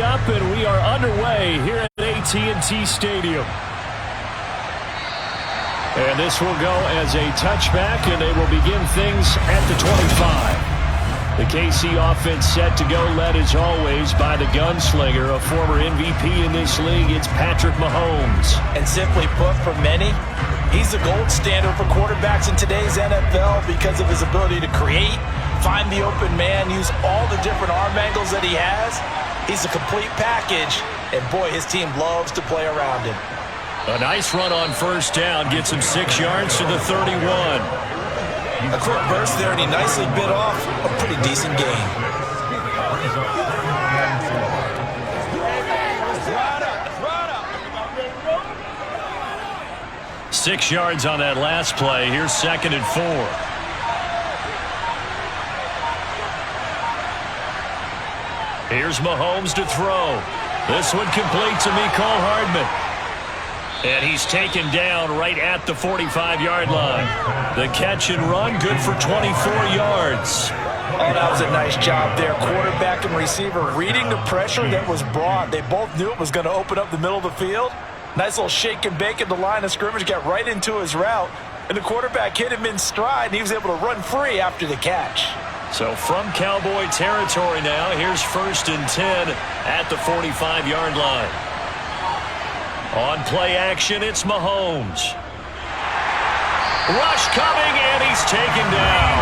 up, and we are underway here at AT&T Stadium. And this will go as a touchback, and they will begin things at the 25. The KC offense set to go, led as always by the gunslinger, a former MVP in this league. It's Patrick Maholmes. And simply put, for many, he's the gold standard for quarterbacks in today's NFL because of his ability to create, find the open man, use all the different arm angles that he has. He's a complete package, and boy, his team loves to play around him. A nice run on first down, gets him 6 yards to the 31. A quick burst there, and he nicely bit off a pretty decent gain. Six yards on that last play. Here's 2nd and 4. Here's Mahomes to throw. This one complete to Mecole Hardman. And he's taken down right at the 45-yard line. The catch and run, good for 24 yards. Oh, that was a nice job there. Quarterback and receiver reading the pressure that was brought. They both knew it was going to open up the middle of the field. Nice little shake and bake at the line of scrimmage, got right into his route. And the quarterback hit him in stride, and he was able to run free after the catch. So from Cowboy territory now, here's 1st and 10 at the 45-yard line. On play action, it's Mahomes. Rush coming, and he's taken down.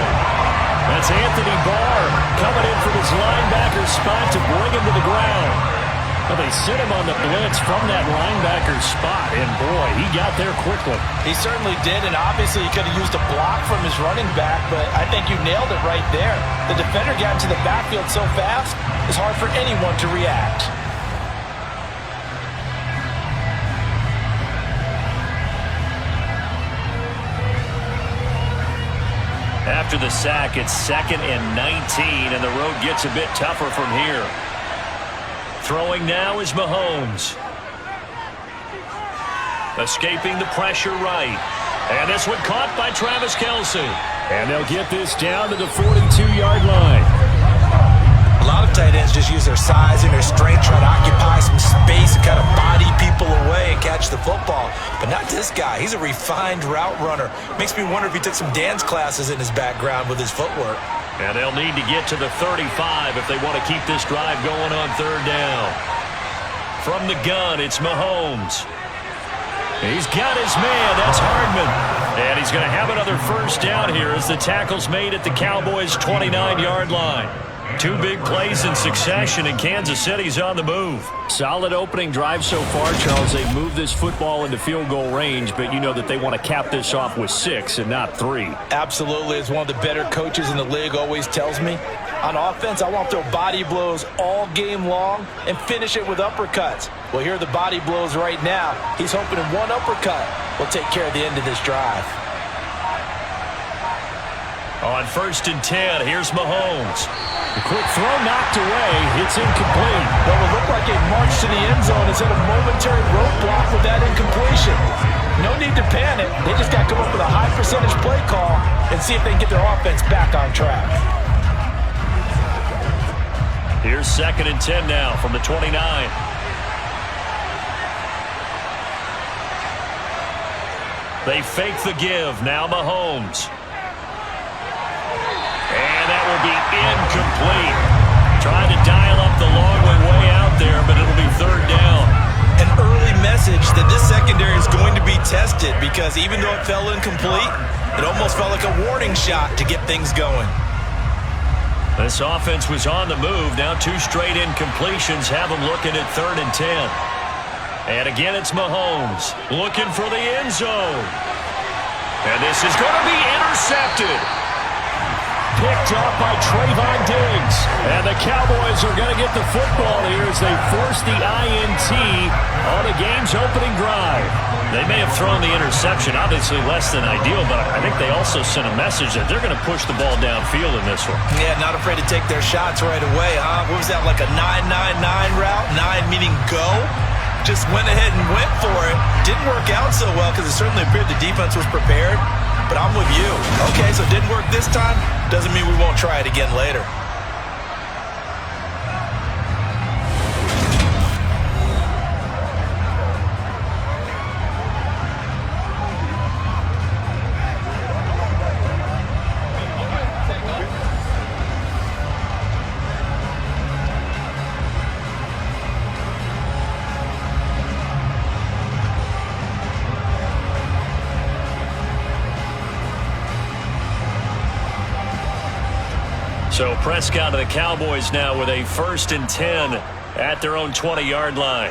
That's Anthony Barr coming in from his linebacker spot to bring him to the ground. Well, they sent him on the blitz from that linebacker spot, and boy, he got there quickly. He certainly did, and obviously he could have used a block from his running back, but I think you nailed it right there. The defender got into the backfield so fast, it's hard for anyone to react. After the sack, it's 2nd and 19, and the road gets a bit tougher from here. Throwing now is Mahomes. Escaping the pressure right. And this one caught by Travis Kelce. And they'll get this down to the 42-yard line. A lot of tight ends just use their size and their strength, try to occupy some space and kind of body people away and catch the football. But not this guy. He's a refined route runner. Makes me wonder if he took some dance classes in his background with his footwork. And they'll need to get to the 35 if they want to keep this drive going on 3rd down. From the gun, it's Mahomes. He's got his man. That's Hardman. And he's going to have another 1st down here as the tackle's made at the Cowboys' 29-yard line. 2 big plays in succession, and Kansas City's on the move. Solid opening drive so far, Charles. They've moved this football into field goal range, but you know that they want to cap this off with 6 and not 3. Absolutely. As one of the better coaches in the league always tells me, on offense, I want to throw body blows all game long and finish it with uppercuts. Well, here are the body blows right now. He's hoping in one uppercut will take care of the end of this drive. On 1st and 10, here's Mahomes. The quick throw knocked away. It's incomplete. What would look like a march to the end zone is at a momentary roadblock with that incompletion. No need to panic. They just got to come up with a high percentage play call and see if they can get their offense back on track. Here's 2nd and 10 now from the 29. They fake the give. Now Mahomes. And that will be incomplete. Trying to dial up the long way out there, but it'll be 3rd down. An early message that this secondary is going to be tested because even though it fell incomplete, it almost felt like a warning shot to get things going. This offense was on the move. Now 2 straight incompletions have them looking at 3rd and 10. And again, it's Mahomes looking for the end zone. And this is going to be intercepted. Picked up by Trayvon Diggs. And the Cowboys are going to get the football here as they force the INT on the game's opening drive. They may have thrown the interception, obviously less than ideal, but I think they also sent a message that they're going to push the ball downfield in this one. Yeah, not afraid to take their shots right away, huh? What was that, like a 9-9-9 route? 9 meaning go? Just went ahead and went for it. Didn't work out so well because it certainly appeared the defense was prepared. But I'm with you. Okay, so it didn't work this time. Doesn't mean we won't try it again later. So Prescott of the Cowboys now with a 1st and 10 at their own 20-yard line.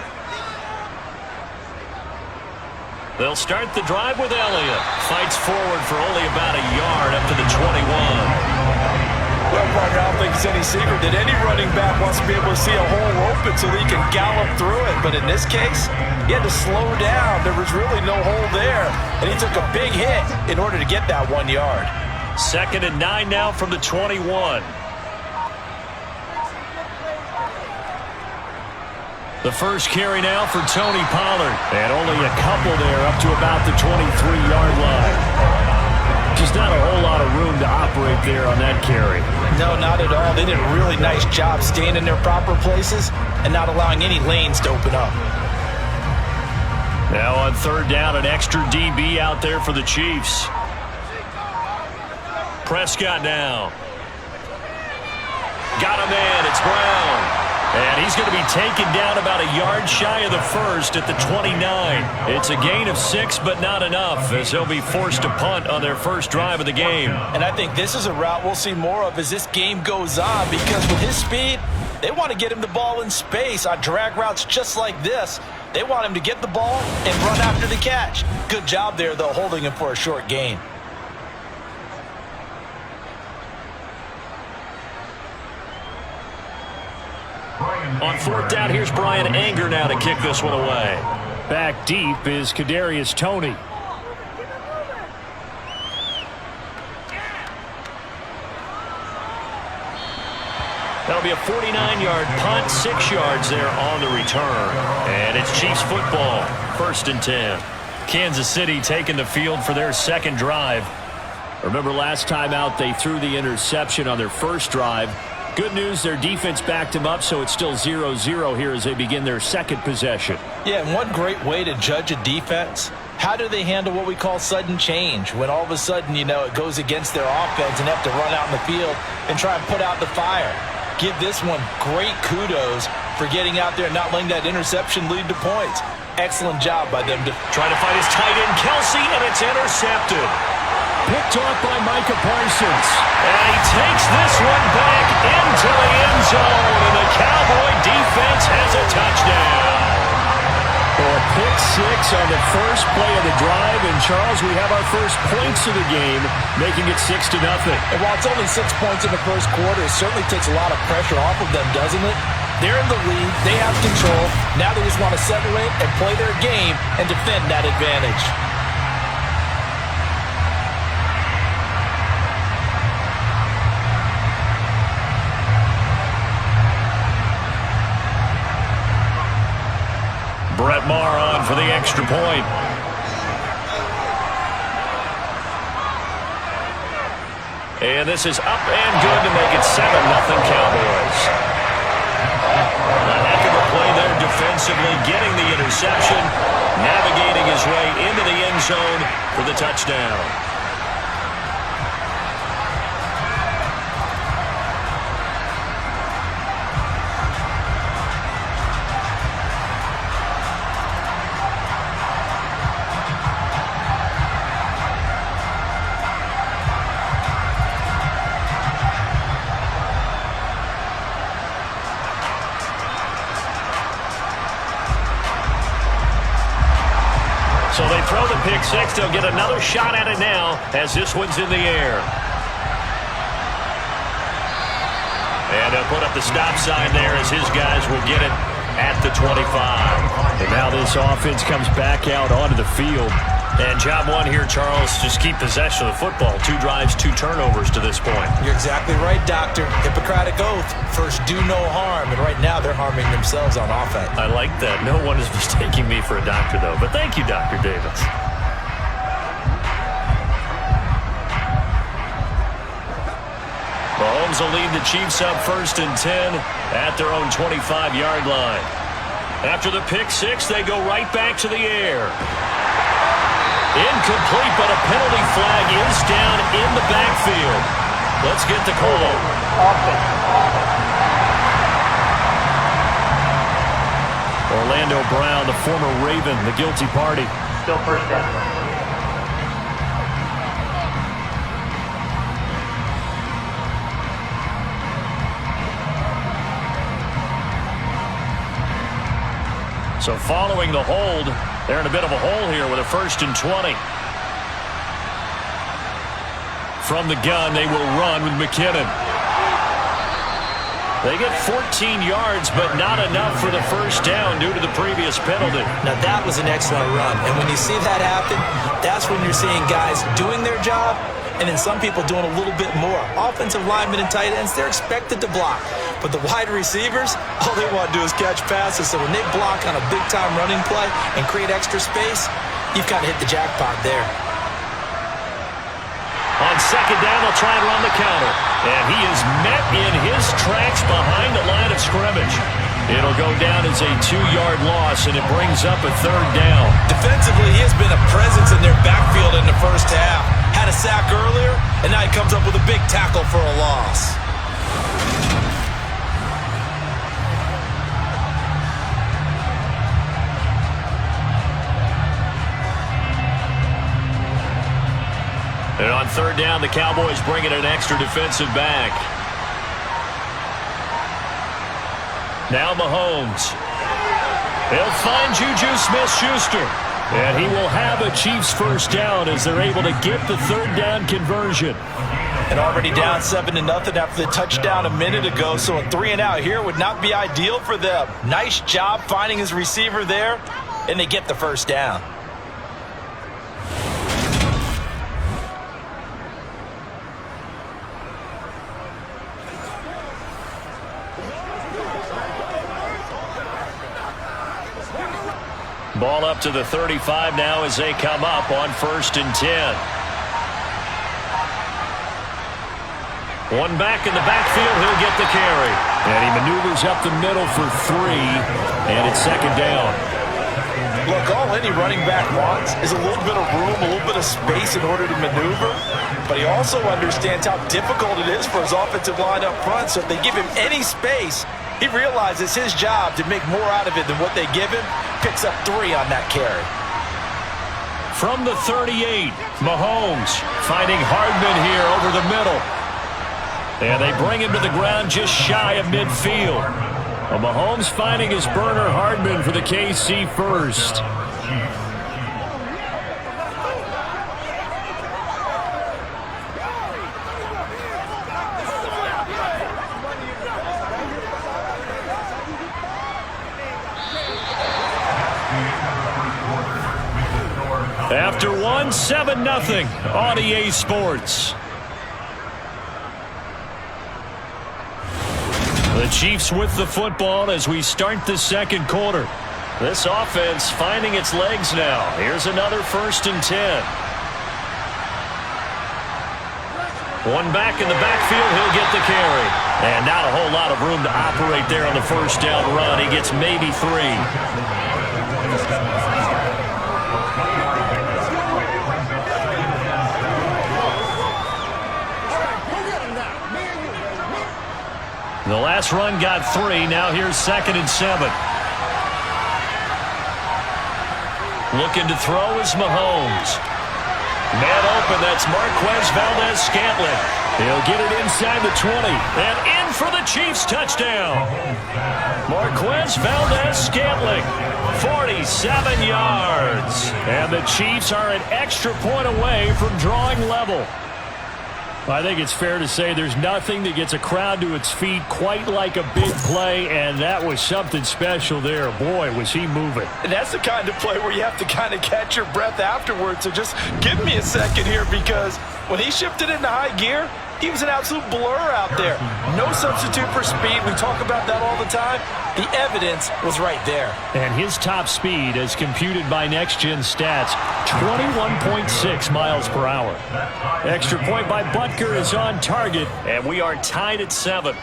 They'll start the drive with Elliott. Fights forward for only about a yard up to the 21. Well, partner, I don't think it's any secret that any running back wants to be able to see a hole open so that he can gallop through it. But in this case, he had to slow down. There was really no hole there. And he took a big hit in order to get that 1 yard. 2nd and 9 now from the 21. The first carry now for Tony Pollard. And only a couple there up to about the 23-yard line. Just not a whole lot of room to operate there on that carry. No, not at all. They did a really nice job staying in their proper places and not allowing any lanes to open up. Now on 3rd down, an extra DB out there for the Chiefs. Prescott now. Got him in. It's Brown. And he's going to be taken down about a yard shy of the first at the 29. It's a gain of 6, but not enough, as they'll be forced to punt on their first drive of the game. And I think this is a route we'll see more of as this game goes on, because with his speed, they want to get him the ball in space on drag routes just like this. They want him to get the ball and run after the catch. Good job there, though, holding him for a short gain. On 4th down, here's Brian Anger now to kick this one away. Back deep is Kadarius Toney. That'll be a 49-yard punt, 6 yards there on the return. And it's Chiefs football, 1st and 10. Kansas City taking the field for their second drive. Remember last time out they threw the interception on their first drive. Good news, their defense backed him up, so it's still 0-0 here as they begin their second possession. Yeah, and one great way to judge a defense, how do they handle what we call sudden change? When all of a sudden, you know, it goes against their offense and they have to run out in the field and try and put out the fire. Give this one great kudos for getting out there and not letting that interception lead to points. Excellent job by them to try to find his tight end, Kelsey, and it's intercepted. Picked off by Micah Parsons. And he takes this one back into the end zone, and the Cowboy defense has a touchdown. For a pick 6 on the first play of the drive, and Charles, we have our first points of the game, making it 6-0. And while it's only 6 points in the first quarter, it certainly takes a lot of pressure off of them, doesn't it? They're in the lead. They have control. Now they just want to settle in and play their game and defend that advantage. Brett Maher on for the extra point. And this is up and good to make it 7-0 Cowboys. A heck of a play there defensively, getting the interception, navigating his way into the end zone for the touchdown. So they throw the pick 6. They'll get another shot at it now as this one's in the air. And they'll put up the stop sign there as his guys will get it at the 25. And now this offense comes back out onto the field. And job one here, Charles, just keep possession of the football. 2 drives, 2 turnovers to this point. You're exactly right, Doctor. Hippocratic oath. First, do no harm. And right now, they're harming themselves on offense. I like that. No one is mistaking me for a doctor, though. But thank you, Dr. Davis. Maholmes will lead the Chiefs up 1st and 10 at their own 25-yard line. After the pick 6, they go right back to the air. Incomplete, but a penalty flag is down in the backfield. Let's get the call. Orlando Brown, the former Raven, the guilty party. Still first down. So following the hold, they're in a bit of a hole here with a 1st and 20. From the gun, they will run with McKinnon. They get 14 yards, but not enough for the 1st down due to the previous penalty. Now, that was an excellent run. And when you see that happen, that's when you're seeing guys doing their job and then some people doing a little bit more. Offensive linemen and tight ends, they're expected to block. But the wide receivers, all they want to do is catch passes. So when they block on a big-time running play and create extra space, you've kind of hit the jackpot there. On 2nd down, they'll try and run the counter. And he is met in his tracks behind the line of scrimmage. It'll go down as a 2-yard loss, and it brings up a 3rd down. Defensively, he has been a presence in their backfield in the first half. Had a sack earlier, and now he comes up with a big tackle for a loss. And on 3rd down, the Cowboys bring in an extra defensive back. Now Maholmes. He'll find Juju Smith-Schuster. And he will have a Chiefs 1st down as they're able to get the 3rd down conversion. And already down 7-0 after the touchdown a minute ago, so a 3-and-out here would not be ideal for them. Nice job finding his receiver there, and they get the 1st down. Ball up to the 35 now as they come up on 1st and 10. One back in the backfield, he'll get the carry. And he maneuvers up the middle for 3, and it's 2nd down. Look, all any running back wants is a little bit of room, a little bit of space in order to maneuver. But he also understands how difficult it is for his offensive line up front. So if they give him any space, he realizes his job to make more out of it than what they give him. Picks up 3 on that carry. From the 38, Mahomes finding Hardman here over the middle. And they bring him to the ground just shy of midfield. Well, Mahomes finding his burner Hardman for the KC 1st. After 1, 7-0 on EA Sports. The Chiefs with the football as we start the 2nd quarter. This offense finding its legs now. Here's another 1st and 10. One back in the backfield, he'll get the carry. And not a whole lot of room to operate there on the 1st down run. He gets maybe 3. The last run got 3. Now here's 2nd and 7. Looking to throw is Mahomes. Man open, that's Marquez Valdez-Scantling. He'll get it inside the 20. And in for the Chiefs touchdown. Marquez Valdez-Scantling, 47 yards. And the Chiefs are an extra point away from drawing level. I think it's fair to say there's nothing that gets a crowd to its feet quite like a big play, and that was something special there. Boy, was he moving. And that's the kind of play where you have to kind of catch your breath afterwards. So just give me a second here, because when he shifted into high gear, he was an absolute blur out there. No substitute for speed. We talk about that all the time. The evidence was right there. And his top speed, as computed by Next Gen Stats, 21.6 miles per hour. Extra point by Butker is on target, and we are tied at 7.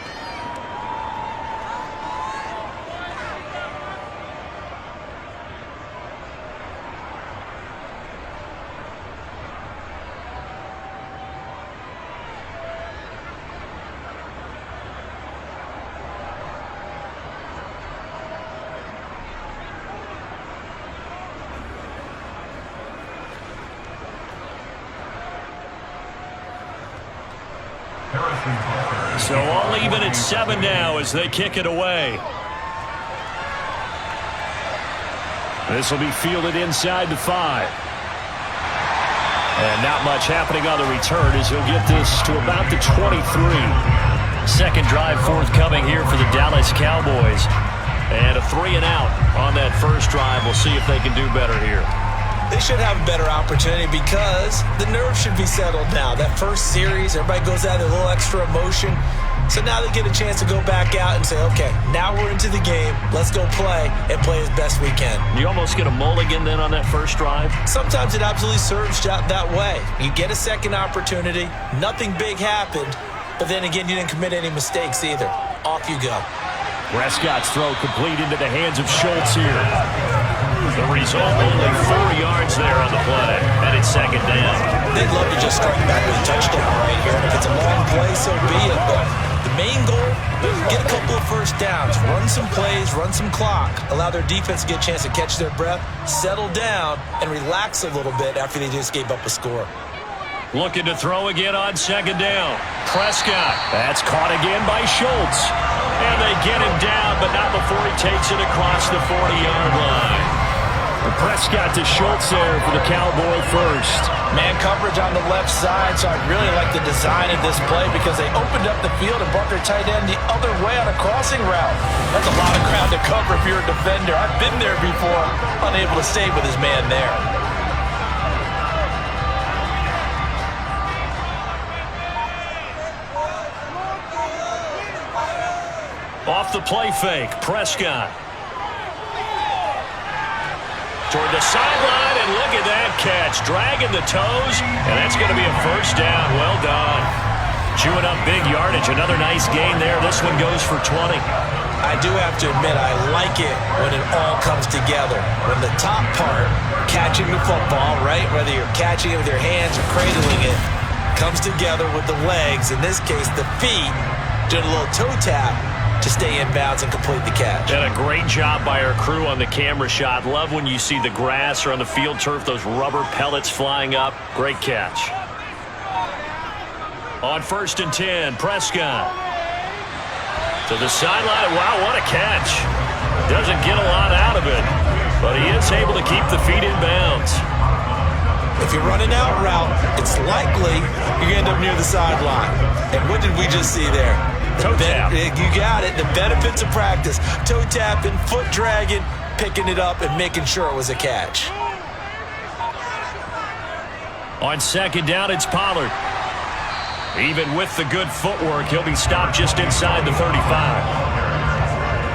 So all even at 7 now as they kick it away. This will be fielded inside the 5. And not much happening on the return as he'll get this to about the 23. Second drive forthcoming here for the Dallas Cowboys. And a 3 and out on that first drive. We'll see if they can do better here. They should have a better opportunity because the nerves should be settled now. That first series, everybody goes out with a little extra emotion. So now they get a chance to go back out and say, okay, now we're into the game. Let's go play and play as best we can. You almost get a mulligan then on that first drive? Sometimes it absolutely serves that way. You get a second opportunity. Nothing big happened. But then again, you didn't commit any mistakes either. Off you go. Prescott's throw complete into the hands of Schultz here. The result, only 4 yards there on the play. And it's second down. They'd love to just strike back with a touchdown right here. If it's a long play, so be it. But the main goal, get a couple of first downs, run some plays, run some clock, allow their defense to get a chance to catch their breath, settle down, and relax a little bit after they just gave up a score. Looking to throw again on second down. Prescott. That's caught again by Schultz. And they get him down, but not before he takes it across the 40-yard line. Prescott to Schultz there for the Cowboy first. Man coverage on the left side, so I really like the design of this play because they opened up the field and brought their tight end the other way on a crossing route. That's a lot of ground to cover if you're a defender. I've been there before, unable to stay with his man there. Off the play fake, Prescott. Toward the sideline, and look at that catch. Dragging the toes, and that's going to be a first down. Well done. Chewing up big yardage. Another nice gain there. This one goes for 20. I do have to admit, I like it when it all comes together. When the top part, catching the football, right, whether you're catching it with your hands or cradling it, comes together with the legs, in this case the feet, doing a little toe tap to stay in bounds and complete the catch. And a great job by our crew on the camera shot. Love when you see the grass or on the field turf, those rubber pellets flying up. Great catch. On 1st and 10, Prescott. To the sideline. Wow, what a catch. Doesn't get a lot out of it, but he is able to keep the feet in bounds. If you're running out route, it's likely you're going to end up near the sideline. And what did we just see there? Toe tap. You got it. The benefits of practice. Toe tapping, foot dragging, picking it up, and making sure it was a catch. On second down, it's Pollard. Even with the good footwork, he'll be stopped just inside the 35.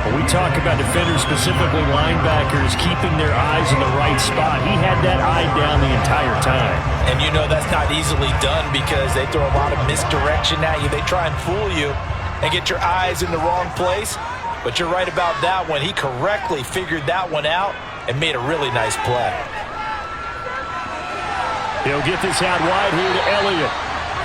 When we talk about defenders, specifically linebackers, keeping their eyes in the right spot, he had that eye down the entire time. And you know that's not easily done because they throw a lot of misdirection at you. They try and fool you and get your eyes in the wrong place. But you're right about that one. He correctly figured that one out and made a really nice play. He'll get this out wide here to Elliott.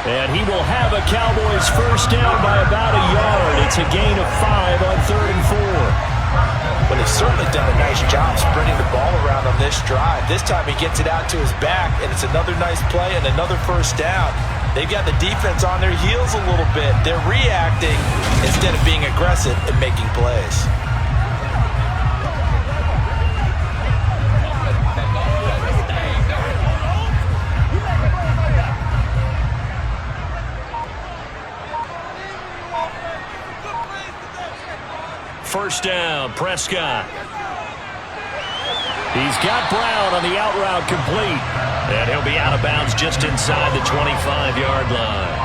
And he will have a Cowboys first down by about a yard. It's a gain of 5 on 3rd and 4. But they've certainly done a nice job spreading the ball around on this drive. This time he gets it out to his back, and it's another nice play and another first down. They've got the defense on their heels a little bit. They're reacting instead of being aggressive and making plays. First down, Prescott. He's got Brown on the out route complete. And he'll be out of bounds just inside the 25-yard line.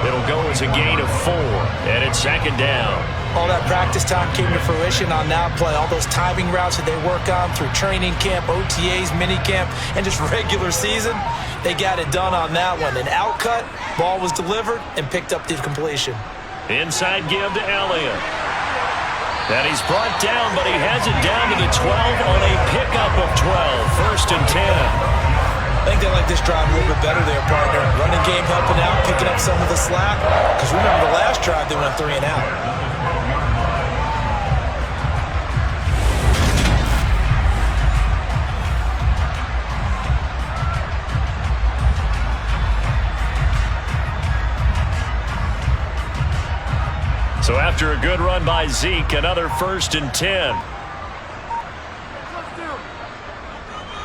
It'll go as a gain of 4, and it's second down. All that practice time came to fruition on that play. All those timing routes that they work on through training camp, OTAs, minicamp, and just regular season, they got it done on that one. An out cut, ball was delivered, and picked up the completion. Inside give to Elliott. And he's brought down, but he has it down to the 12 on a pickup of 12. 1st and 10. I think they like this drive a little bit better there, partner. Running game helping out, picking up some of the slack. Because remember the last drive, they went 3 and out. So after a good run by Zeke, another 1st and 10.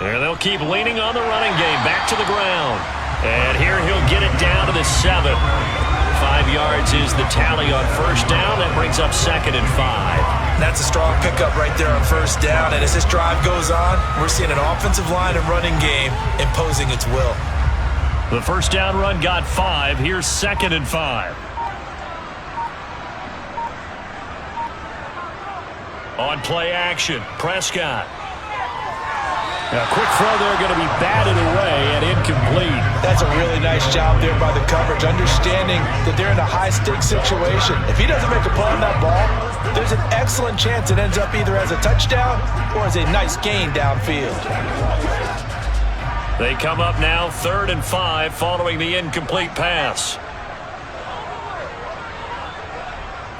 And they'll keep leaning on the running game. Back to the ground. And here he'll get it down to the 7. 5 yards is the tally on first down. That brings up 2nd and 5. That's a strong pickup right there on first down. And as this drive goes on, we're seeing an offensive line and running game imposing its will. The first down run got 5. Here's 2nd and 5. On play action, Prescott. A quick throw there, going to be batted away and incomplete. That's a really nice job there by the coverage, understanding that they're in a high-stakes situation. If he doesn't make a play on that ball, there's an excellent chance it ends up either as a touchdown or as a nice gain downfield. They come up now 3rd and 5 following the incomplete pass.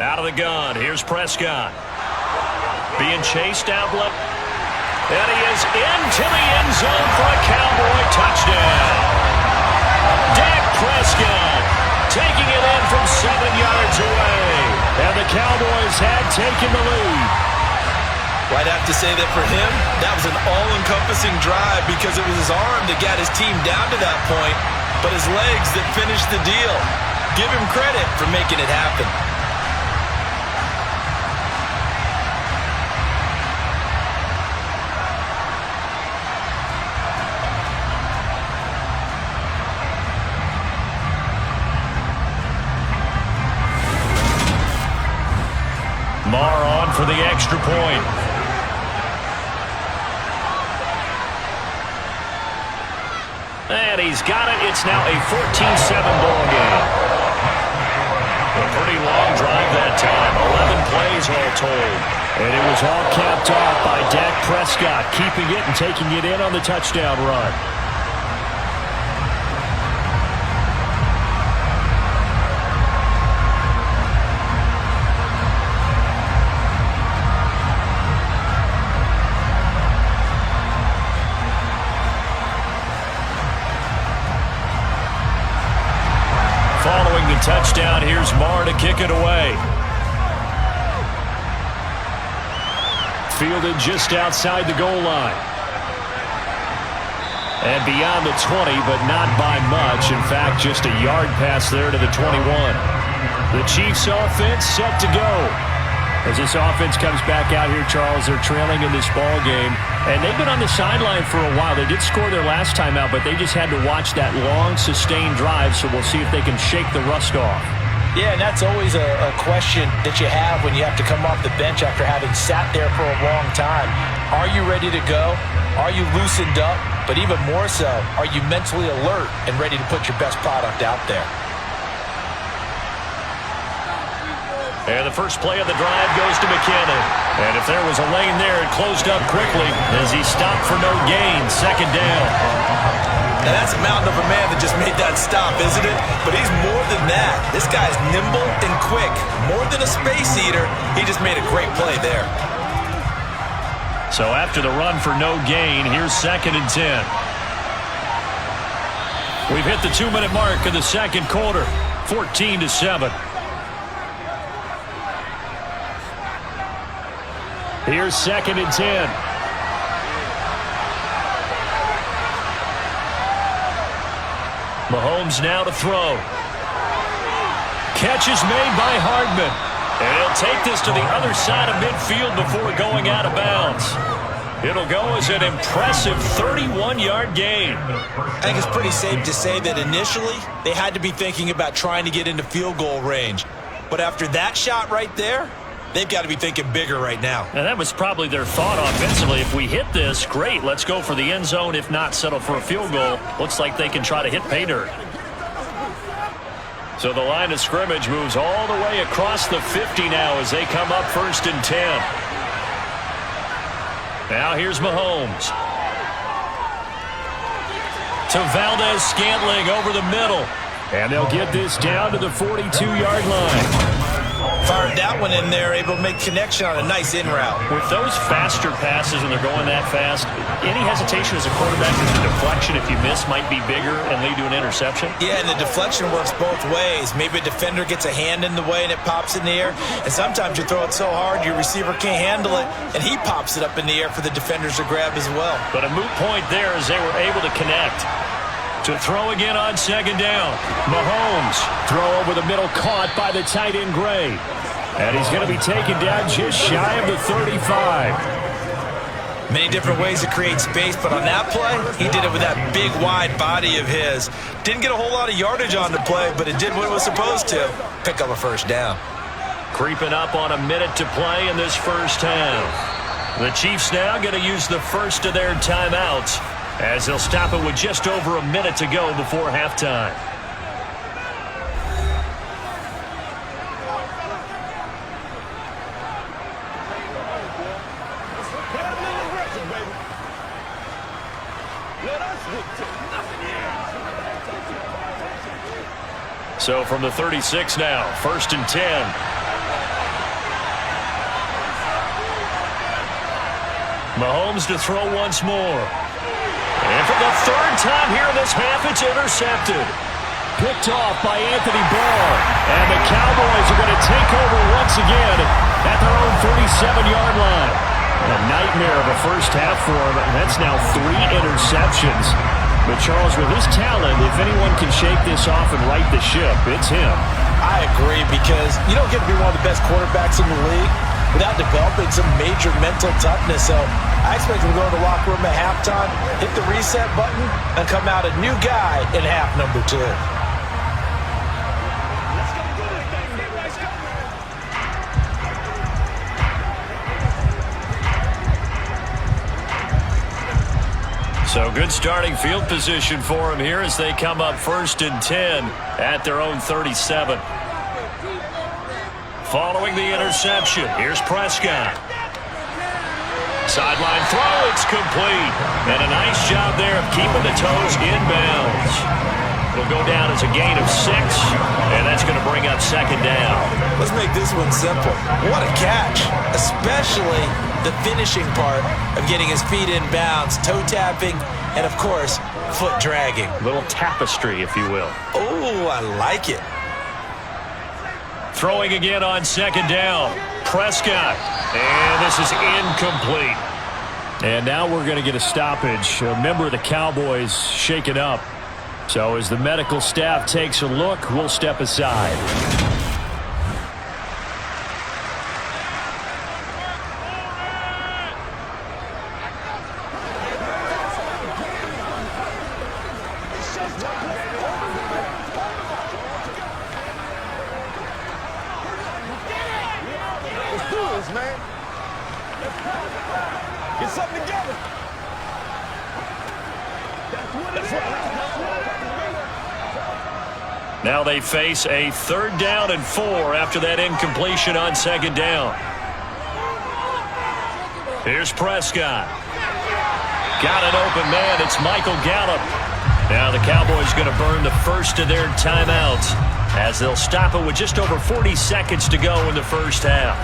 Out of the gun, here's Prescott. Being chased out left. And he is into the end zone for a Cowboy touchdown. Dak Prescott taking it in from 7 yards away. And the Cowboys had taken the lead. Well, I'd have to say that for him, that was an all-encompassing drive because it was his arm that got his team down to that point, but his legs that finished the deal. Give him credit for making it happen. Marr on for the extra point. And he's got it. It's now a 14-7 ball game. A pretty long drive that time. 11 plays all told. And it was all capped off by Dak Prescott, keeping it and taking it in on the touchdown run. Following the touchdown, here's Marr to kick it away. Fielded just outside the goal line. And beyond the 20, but not by much. In fact, just a yard pass there to the 21. The Chiefs offense set to go. As this offense comes back out here, Charles, they're trailing in this ball game. And they've been on the sideline for a while. They did score their last time out, but they just had to watch that long, sustained drive, so we'll see if they can shake the rust off. Yeah, and that's always a question that you have when you have to come off the bench after having sat there for a long time. Are you ready to go? Are you loosened up? But even more so, are you mentally alert and ready to put your best product out there? And the first play of the drive goes to McKinnon. And if there was a lane there, it closed up quickly as he stopped for no gain. 2nd down. Now that's a mountain of a man that just made that stop, isn't it? But he's more than that. This guy's nimble and quick. More than a space eater, he just made a great play there. So after the run for no gain, here's 2nd and 10. We've hit the 2-minute mark in the second quarter. 14-7. Here's 2nd and 10. Maholmes now to throw. Catch is made by Hardman. And he'll take this to the other side of midfield before going out of bounds. It'll go as an impressive 31-yard gain. I think it's pretty safe to say that initially they had to be thinking about trying to get into field goal range. But after that shot right there, they've got to be thinking bigger right now. And that was probably their thought offensively. If we hit this, great, let's go for the end zone. If not, settle for a field goal. Looks like they can try to hit pay dirt. So the line of scrimmage moves all the way across the 50 now as they come up 1st and 10. Now here's Maholmes. To Valdez-Scantling over the middle. And they'll get this down to the 42-yard line. Fired that one in there, able to make connection on a nice in route. With those faster passes and they're going that fast, any hesitation as a quarterback that the deflection, if you miss, might be bigger and lead to an interception? Yeah, and the deflection works both ways. Maybe a defender gets a hand in the way and it pops in the air, and sometimes you throw it so hard your receiver can't handle it, and he pops it up in the air for the defenders to grab as well. But a moot point there as they were able to connect. To throw again on second down. Maholmes. Throw over the middle, caught by the tight end Gray. And he's going to be taken down just shy of the 35. Many different ways to create space, but on that play, he did it with that big, wide body of his. Didn't get a whole lot of yardage on the play, but it did what it was supposed to. Pick up a first down. Creeping up on a minute to play in this first half. The Chiefs now going to use the first of their timeouts, as they'll stop it with just over a minute to go before halftime. So from the 36 now, 1st and 10. Maholmes to throw once more. And for the third time here in this half, it's intercepted. Picked off by Anthony Barr. And the Cowboys are going to take over once again at their own 37-yard line. A nightmare of a first half for him. That's now 3 interceptions. But Charles, with his talent, if anyone can shake this off and right the ship, it's him. I agree, because you don't get to be one of the best quarterbacks in the league without developing some major mental toughness. So I expect him to go to the locker room at halftime, hit the reset button, and come out a new guy in half number 2. So good starting field position for him here as they come up 1st and 10 at their own 37. Following the interception, here's Prescott. Sideline throw, it's complete. And a nice job there of keeping the toes inbounds. It'll go down as a gain of 6, and that's going to bring up 2nd down. Let's make this one simple. What a catch, especially the finishing part of getting his feet in bounds, toe tapping, and of course, foot dragging. A little tapestry, if you will. Oh, I like it. Throwing again on 2nd down. Prescott. And this is incomplete. And now we're going to get a stoppage. A member of the Cowboys shaken up. So as the medical staff takes a look, we'll step aside. Man. Get something together. Now they face a 3rd down and 4 after that incompletion on 2nd down. Here's Prescott. Got an open man. It's Michael Gallup. Now the Cowboys going to burn the first of their timeouts as they'll stop it with just over 40 seconds to go in the first half.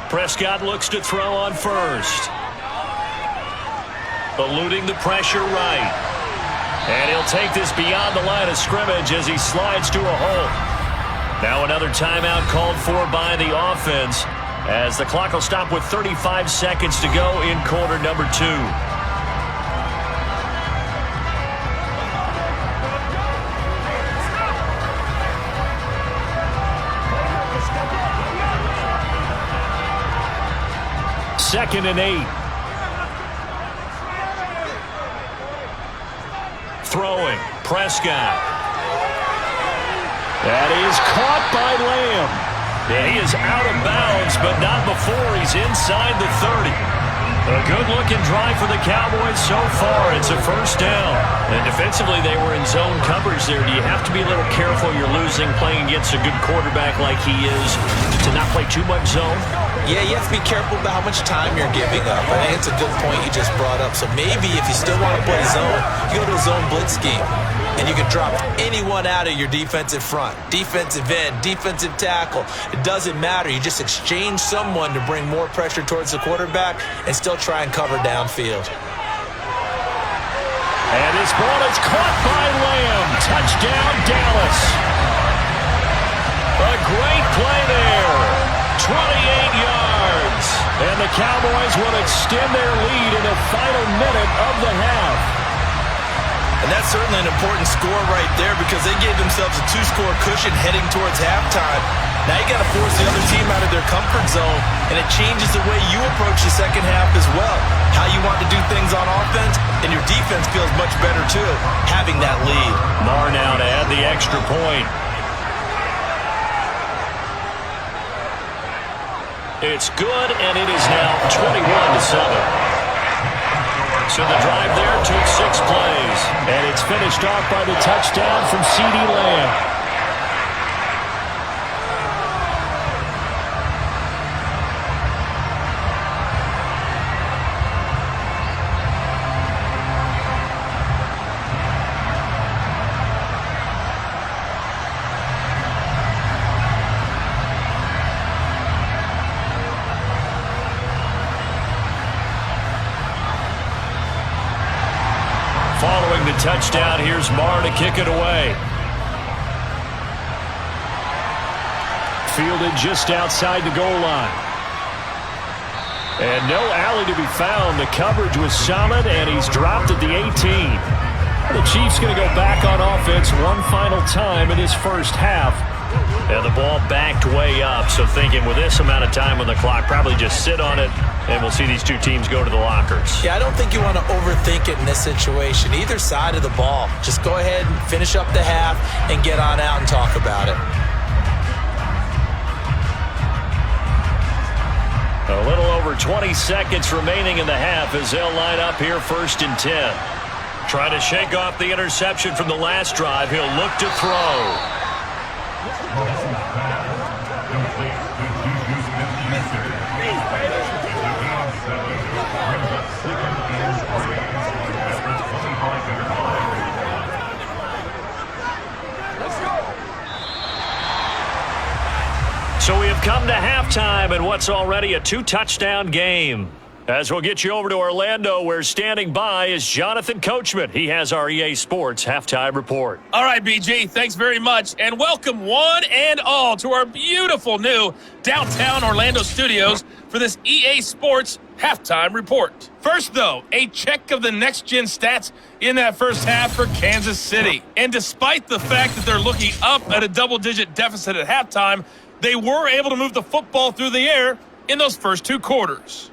Prescott looks to throw on 1st. Eluding the pressure right. And he'll take this beyond the line of scrimmage as he slides to a hole. Now another timeout called for by the offense as the clock will stop with 35 seconds to go in quarter number 2. Second and 8. Throwing. Prescott. That is caught by Lamb. And he is out of bounds, but not before he's inside the 30. A good-looking drive for the Cowboys so far. It's a first down. And defensively, they were in zone coverage there. Do you have to be a little careful you're losing playing against a good quarterback like he is to not play too much zone? Yeah, you have to be careful about how much time you're giving up. I think it's a good point you just brought up. So maybe if you still want to play zone, you go to a zone blitz scheme. And you can drop anyone out of your defensive front. Defensive end, defensive tackle. It doesn't matter. You just exchange someone to bring more pressure towards the quarterback and still try and cover downfield. And this ball is caught by Lamb. Touchdown, Dallas. A great play there. 28 yards. And the Cowboys will extend their lead in the final minute of the half. And that's certainly an important score right there because they gave themselves a 2-score cushion heading towards halftime. Now you got to force the other team out of their comfort zone, and it changes the way you approach the second half as well. How you want to do things on offense, and your defense feels much better too, having that lead. Marr now to add the extra point. It's good, and it is now 21-7. So the drive there took 6 plays. And it's finished off by the touchdown from CeeDee Lamb. Following the touchdown, here's Marr to kick it away. Fielded just outside the goal line. And no alley to be found. The coverage was solid, and he's dropped at the 18. The Chiefs going to go back on offense one final time in his first half. And the ball backed way up, so thinking with this amount of time on the clock, probably just sit on it, and we'll see these two teams go to the lockers. Yeah, I don't think you want to overthink it in this situation. Either side of the ball. Just go ahead and finish up the half and get on out and talk about it. A little over 20 seconds remaining in the half as they'll line up here 1st and 10. Trying to shake off the interception from the last drive. He'll look to throw. So we have come to halftime in what's already a 2-touchdown game. As we'll get you over to Orlando, where standing by is Jonathan Coachman. He has our EA Sports Halftime Report. All right, BG, thanks very much. And welcome one and all to our beautiful new downtown Orlando studios for this EA Sports Halftime Report. First, though, a check of the next-gen stats in that first half for Kansas City. And despite the fact that they're looking up at a double-digit deficit at halftime, they were able to move the football through the air in those first 2 quarters.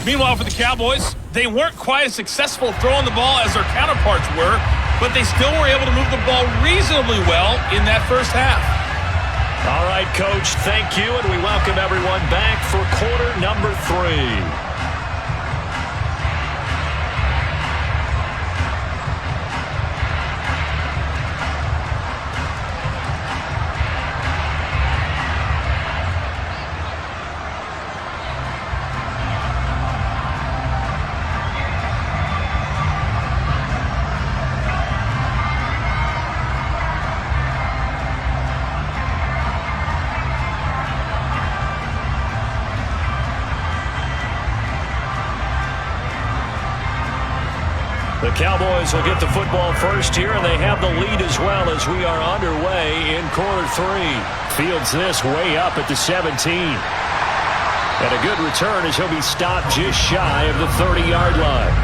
Meanwhile, for the Cowboys, they weren't quite as successful throwing the ball as their counterparts were, but they still were able to move the ball reasonably well in that first half. All right, Coach, thank you, and we welcome everyone back for quarter number 3. The Cowboys will get the football first here, and they have the lead as well as we are underway in quarter 3. Fields this way up at the 17. And a good return as he'll be stopped just shy of the 30-yard line.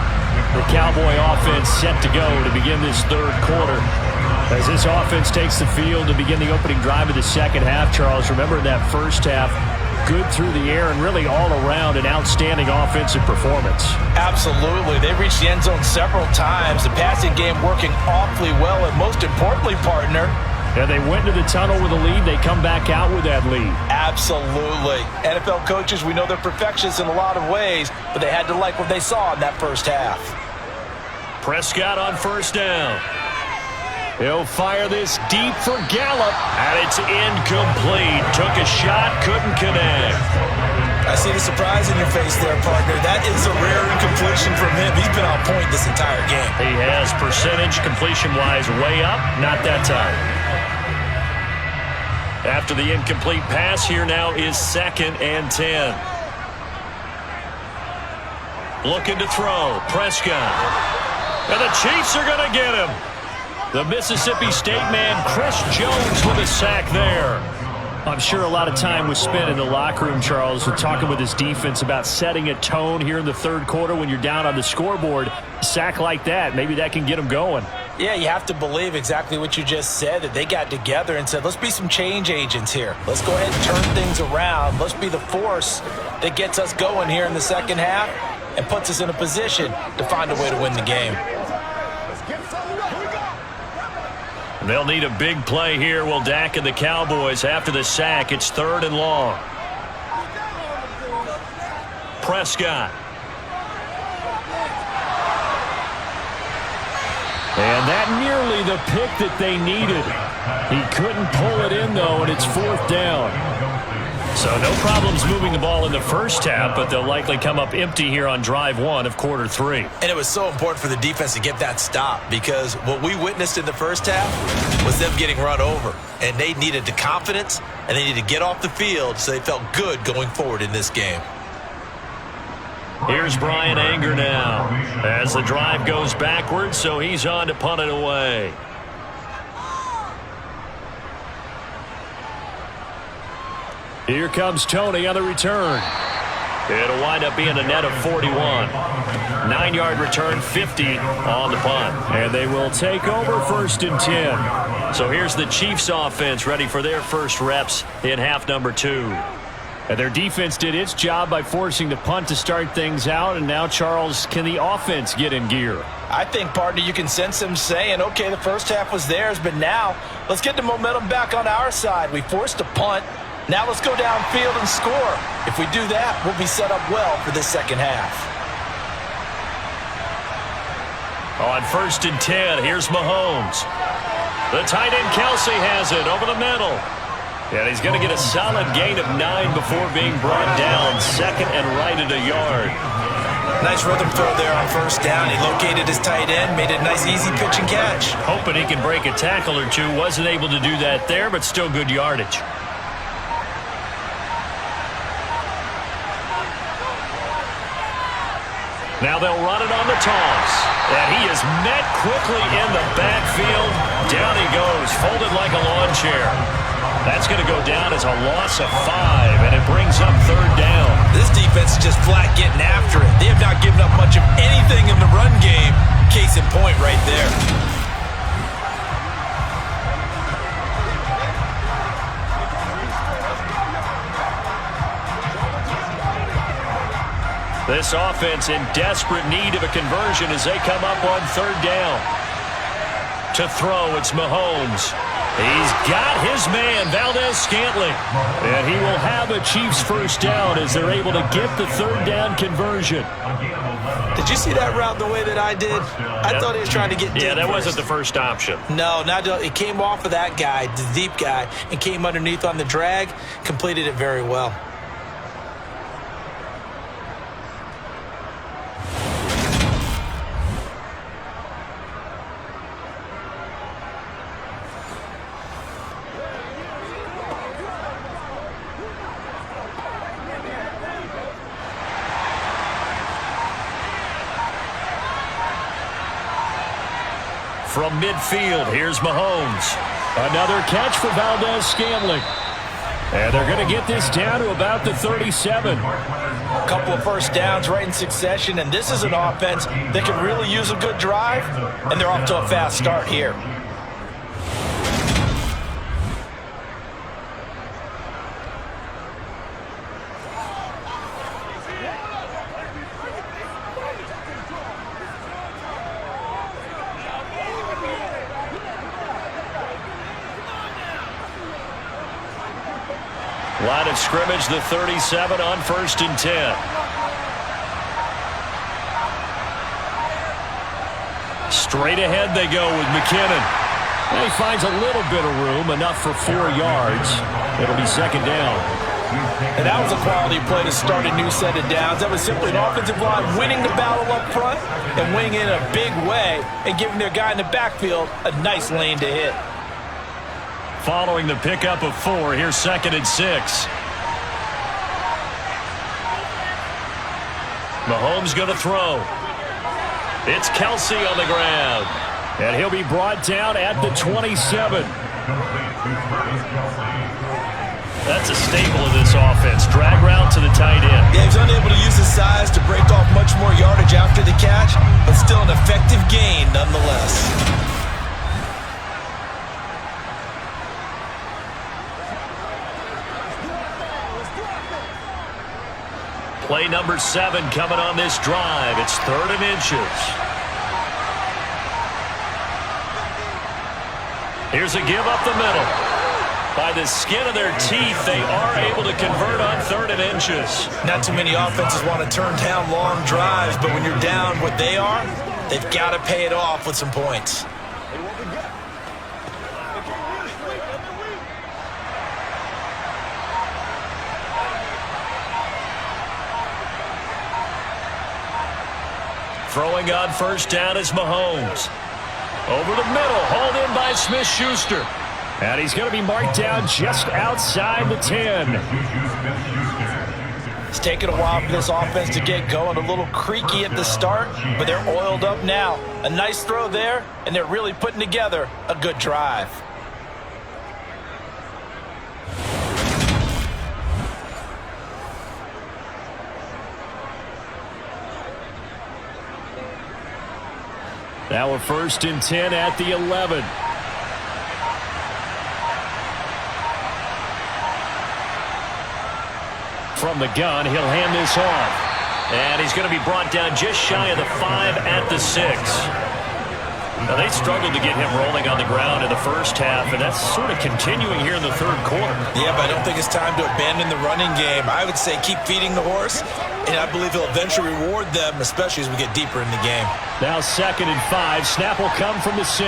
The Cowboy offense set to go to begin this 3rd quarter. As this offense takes the field to begin the opening drive of the second half, Charles, remember in that first half, good through the air and really all around an outstanding offensive performance. Absolutely. They reached the end zone several times. The passing game working awfully well, and most importantly, partner, And they went to the tunnel with a lead. They come back out with that lead. Absolutely. NFL coaches, we know they're perfectionists in a lot of ways, but they had to like what they saw in that first half. Prescott on first down. He'll fire this deep for Gallup. And it's incomplete. Took a shot, couldn't connect. I see the surprise in your face there, partner. That is a rare incompletion from him. He's been on point this entire game. He has percentage completion-wise way up. Not that time. After the incomplete pass, here now is 2nd and 10. Looking to throw. Prescott. And the Chiefs are going to get him. The Mississippi State man, Chris Jones, with a sack there. I'm sure a lot of time was spent in the locker room, Charles, with talking with his defense about setting a tone here in the third quarter when you're down on the scoreboard. A sack like that, maybe that can get them going. Yeah, you have to believe exactly what you just said, that they got together and said, let's be some change agents here. Let's go ahead and turn things around. Let's be the force that gets us going here in the second half and puts us in a position to find a way to win the game. They'll need a big play here. Will Dak and the Cowboys after the sack. It's 3rd and long. Prescott. And that nearly the pick that they needed. He couldn't pull it in, though, and it's 4th down. So no problems moving the ball in the first half, but they'll likely come up empty here on drive 1 of quarter 3. And it was so important for the defense to get that stop, because what we witnessed in the first half was them getting run over. And they needed the confidence, and they needed to get off the field so they felt good going forward in this game. Here's Brian Anger now as the drive goes backwards, so he's on to punt it away. Here comes Tony on the return. It'll wind up being a net of 41. 9-yard return, 50 on the punt. And they will take over 1st and 10. So here's the Chiefs offense ready for their first reps in half number 2. And their defense did its job by forcing the punt to start things out. And now, Charles, can the offense get in gear? I think, partner, you can sense them saying, okay, the first half was theirs, but now let's get the momentum back on our side. We forced a punt. Now let's go downfield and score. If we do that, we'll be set up well for this second half. On 1st and 10, here's Maholmes. The tight end Kelsey has it over the middle. And he's going to get a solid gain of 9 before being brought down. 2nd and right at a yard. Nice rhythm throw there on 1st down. He located his tight end, made it a nice easy pitch and catch. Hoping he can break a tackle or two. Wasn't able to do that there, but still good yardage. Now they'll run it on the toss. And he is met quickly in the backfield. Down he goes, folded like a lawn chair. That's going to go down as a loss of 5, and it brings up 3rd down. This defense is just flat getting after it. They have not given up much of anything in the run game. Case in point right there. This offense in desperate need of a conversion as they come up on 3rd down. To throw, it's Mahomes. He's got his man, Valdez-Scantling. And he will have a Chiefs first down as they're able to get the 3rd down conversion. Did you see that route the way that I did? I thought he was trying to get deep. Yeah, that first. wasn't the first option. No, it came off of that guy, the deep guy, and came underneath on the drag, completed it very well. From midfield, here's Mahomes. Another catch for Valdez-Scantling. And they're going to get this down to about the 37. A couple of first downs right in succession, and this is an offense that can really use a good drive, and they're off to a fast start here. Line of scrimmage, the 37 on 1st and 10. Straight ahead they go with McKinnon. And he finds a little bit of room, enough for 4 yards. It'll be 2nd down. And that was a quality play to start a new set of downs. That was simply an offensive line winning the battle up front and winning it in a big way and giving their guy in the backfield a nice lane to hit. Following the pickup of 4, here's 2nd and 6. Mahomes going to throw. It's Kelsey on the ground. And he'll be brought down at the 27. That's a staple of this offense. Drag route to the tight end. Yeah, he's unable to use his size to break off much more yardage after the catch, but still an effective gain nonetheless. Play number 7 coming on this drive. It's 3rd and inches. Here's a give up the middle. By the skin of their teeth, they are able to convert on 3rd and inches. Not too many offenses want to turn down long drives, but when you're down what they are, they've got to pay it off with some points. Throwing on 1st down is Mahomes. Over the middle, hauled in by Smith-Schuster. And he's going to be marked down just outside the 10. It's taken a while for this offense to get going. A little creaky at the start, but they're oiled up now. A nice throw there, and they're really putting together a good drive. Now a 1st and 10 at the 11. From the gun, he'll hand this off. And he's going to be brought down just shy of the 5 at the 6. Now, they struggled to get him rolling on the ground in the first half, and that's sort of continuing here in the 3rd quarter. Yeah, but I don't think it's time to abandon the running game. I would say keep feeding the horse, and I believe he'll eventually reward them, especially as we get deeper in the game. Now 2nd and 5. Snap will come from the 6.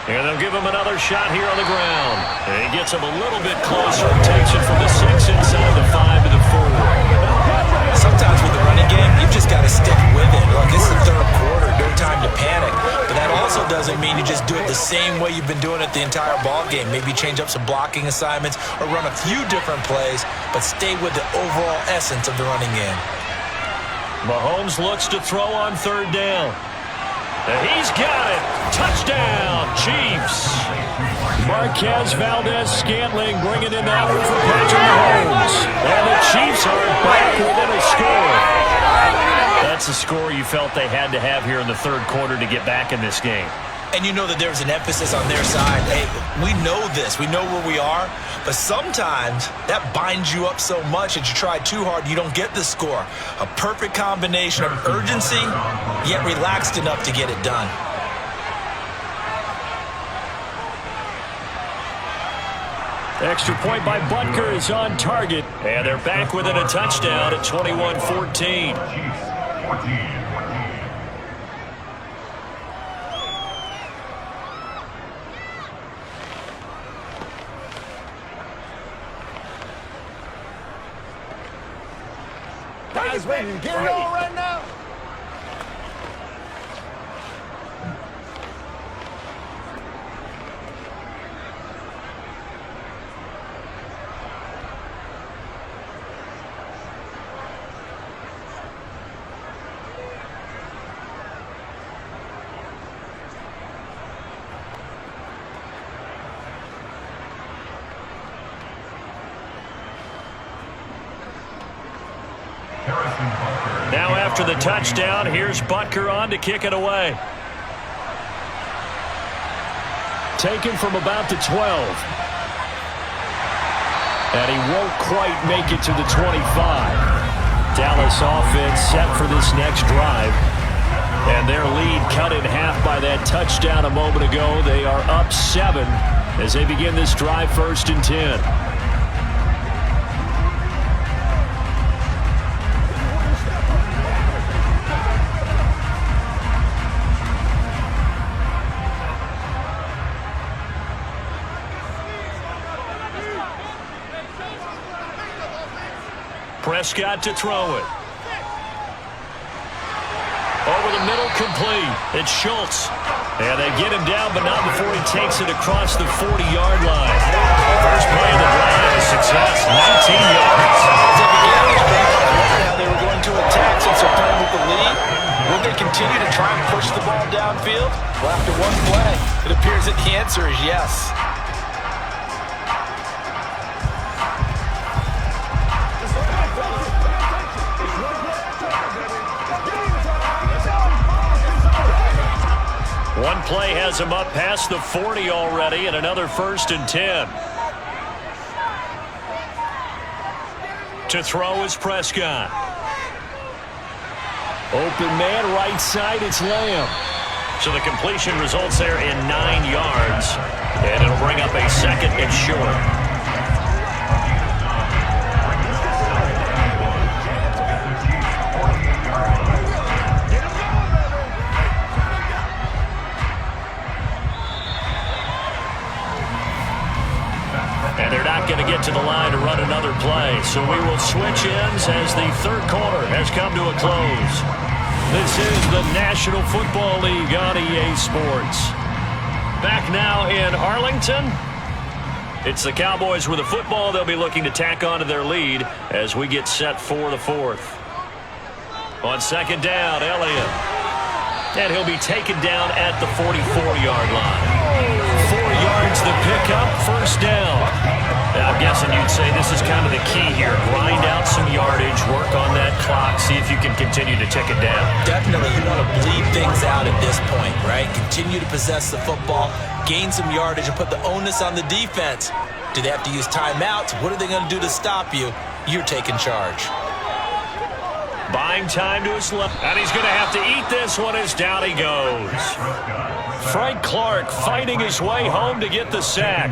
And they'll give him another shot here on the ground. And he gets him a little bit closer and takes it from the 6 inside the 5 to the 4. Sometimes with the running game, you've just got to stick with it. Look, it's the 3rd quarter, no time to panic. But that also doesn't mean you just do it the same way you've been doing it the entire ball game. Maybe change up some blocking assignments or run a few different plays, but stay with the overall essence of the running game. Mahomes looks to throw on 3rd down. And he's got it. Touchdown, Chiefs. Marquez Valdez-Scantling bringing in that one for Patrick Mahomes. And the Chiefs are back within a score. That's a score you felt they had to have here in the 3rd quarter to get back in this game. And you know that there's an emphasis on their side. Hey, we know this. We know where we are. But sometimes that binds you up so much that you try too hard, you don't get the score. A perfect combination of urgency, yet relaxed enough to get it done. Extra point by Butker is on target. And they're back within a touchdown at 21-14. Guys, ready to get it on right now? Now after the touchdown, here's Butker on to kick it away. Taken from about the 12. And he won't quite make it to the 25. Dallas offense set for this next drive. And their lead cut in half by that touchdown a moment ago. They are up 7 as they begin this drive 1st and 10. Prescott to throw it. Over the middle, complete. It's Schultz. And they get him down, but not before he takes it across the 40-yard line. First play of the drive, a success, 19 yards. How they were going to attack since they're playing with the lead. Will they continue to try and push the ball downfield? Well, after one play, it appears that the answer is yes. One play has him up past the 40 already, and another 1st and 10. To throw is Prescott. Open man, right side, it's Lamb. So the completion results there in 9 yards, and it'll bring up a 2nd and short. And they're not going to get to the line to run another play. So we will switch ends as the 3rd quarter has come to a close. This is the National Football League on EA Sports. Back now in Arlington. It's the Cowboys with the football. They'll be looking to tack on to their lead as we get set for the 4th. On 2nd down, Elliott. And he'll be taken down at the 44-yard line. 4 yards the pickup, 1st down. Now, I'm guessing you'd say this is kind of the key here. Grind out some yardage, work on that clock, see if you can continue to tick it down. Definitely, you want to bleed things out at this point, right? Continue to possess the football, gain some yardage, and put the onus on the defense. Do they have to use timeouts? What are they going to do to stop you? You're taking charge. Buying time to his left. And he's going to have to eat this one as down he goes. Frank Clark fighting his way home to get the sack.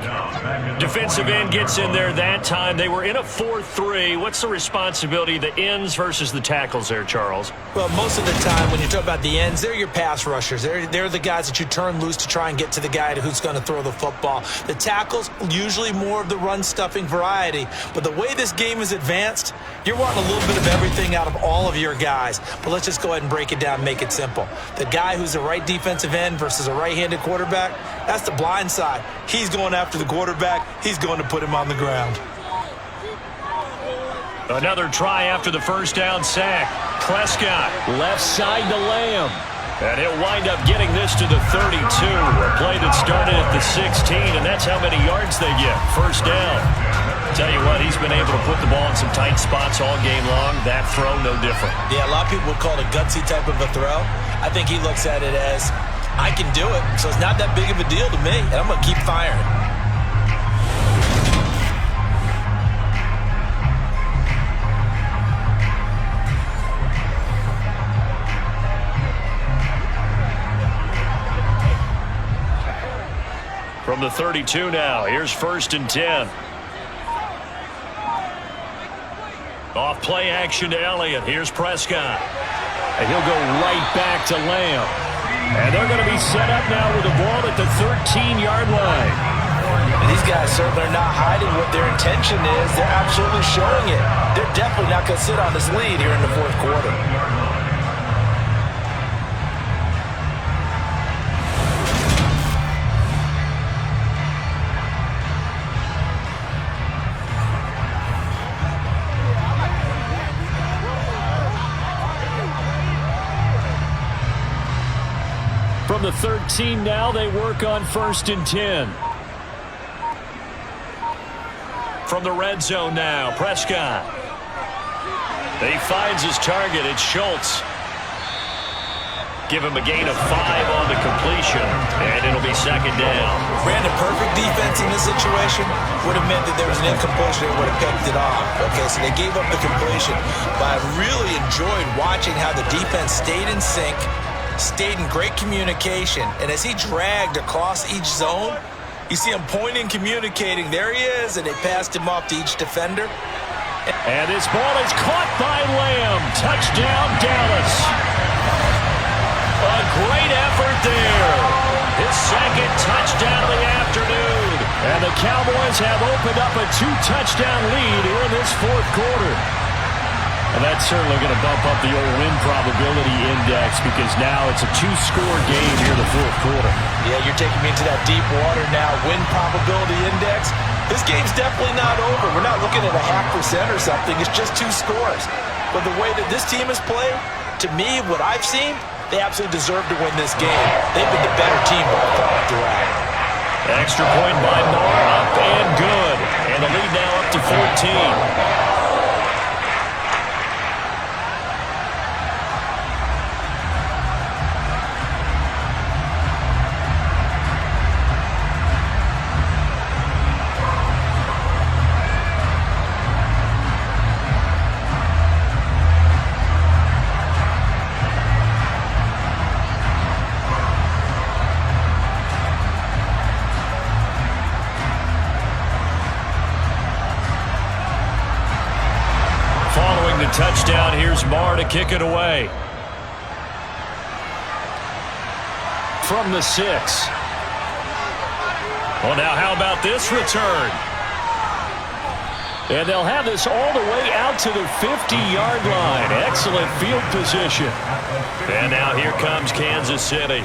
Defensive end gets in there that time. They were in a 4-3. What's the responsibility of the ends versus the tackles there, Charles? Well, most of the time when you talk about the ends, they're your pass rushers. They're the guys that you turn loose to try and get to the guy who's going to throw the football. The tackles, usually more of the run-stuffing variety. But the way this game is advanced, you're wanting a little bit of everything out of all of your guys. But let's just go ahead and break it down and make it simple. The guy who's the right defensive end versus a right-handed quarterback, that's the blind side. He's going after the quarterback. He's going to put him on the ground. Another try after the 1st down sack. Prescott. Left side to Lamb. And he'll wind up getting this to the 32. A play that started at the 16, and that's how many yards they get. 1st down. Tell you what, he's been able to put the ball in some tight spots all game long. That throw, no different. Yeah, a lot of people would call it a gutsy type of a throw. I think he looks at it as, I can do it, so it's not that big of a deal to me, and I'm going to keep firing. From the 32 now, here's 1st and 10. Off play action to Elliott. Here's Prescott. And he'll go right back to Lamb. And they're going to be set up now with the ball at the 13-yard line. And these guys certainly are not hiding what their intention is. They're absolutely showing it. They're definitely not going to sit on this lead here in the 4th quarter. From the 13 now, they work on 1st and 10. From the red zone now, Prescott. He finds his target. It's Schultz. Give him a gain of 5 on the completion, and it'll be 2nd down. Brandon, perfect defense in this situation would have meant that there was an incompletion that would have picked it off. Okay, so they gave up the completion. But I really enjoyed watching how the defense stayed in sync, stayed in great communication, and as he dragged across each zone, You see him pointing, communicating. There he is, and they passed him off to each defender. And this ball is caught by Lamb. Touchdown, Dallas. A great effort there. His second touchdown of the afternoon. And the Cowboys have opened up a 2-touchdown lead here in this fourth quarter. And that's certainly going to bump up the old win probability index because now it's a 2-score game here in the fourth quarter. Yeah, you're taking me into that deep water now. Win probability index. This game's definitely not over. We're not looking at a 0.5% or something. It's just 2 scores. But the way that this team has played, to me, what I've seen, they absolutely deserve to win this game. They've been the better team by far throughout. Extra point by Moore, up and good. And the lead now up to 14. Touchdown, here's Marr to kick it away. From the 6. Well, now how about this return? And they'll have this all the way out to the 50-yard line. Excellent field position. And now here comes Kansas City.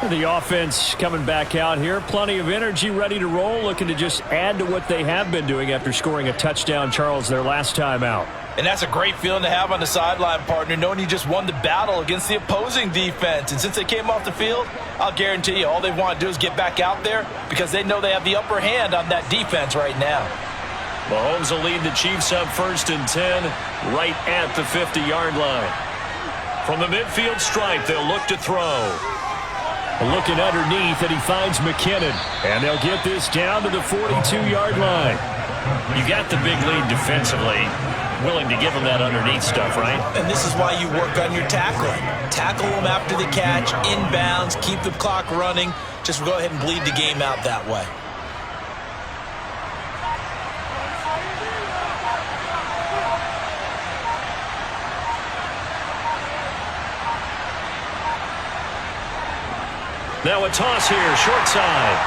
The offense coming back out here. Plenty of energy, ready to roll, looking to just add to what they have been doing after scoring a touchdown, Charles, their last time out. And that's a great feeling to have on the sideline, partner, knowing you just won the battle against the opposing defense. And since they came off the field, I'll guarantee you all they want to do is get back out there because they know they have the upper hand on that defense right now. Maholmes will lead the Chiefs up 1st and 10 right at the 50-yard line. From the midfield stripe, they'll look to throw. Looking underneath, and he finds McKinnon. And they'll get this down to the 42-yard line. You got the big lead defensively. Willing to give them that underneath stuff, right? And this is why you work on your tackling. Tackle them after the catch, inbounds, keep the clock running. Just go ahead and bleed the game out that way. Now a toss here, short side.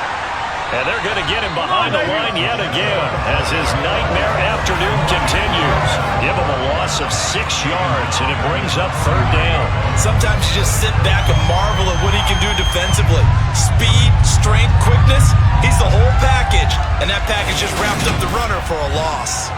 And they're going to get him behind the line yet again as his nightmare afternoon continues. Give him a loss of 6 yards, and it brings up 3rd down. Sometimes you just sit back and marvel at what he can do defensively. Speed, strength, quickness, he's the whole package. And that package just wrapped up the runner for a loss.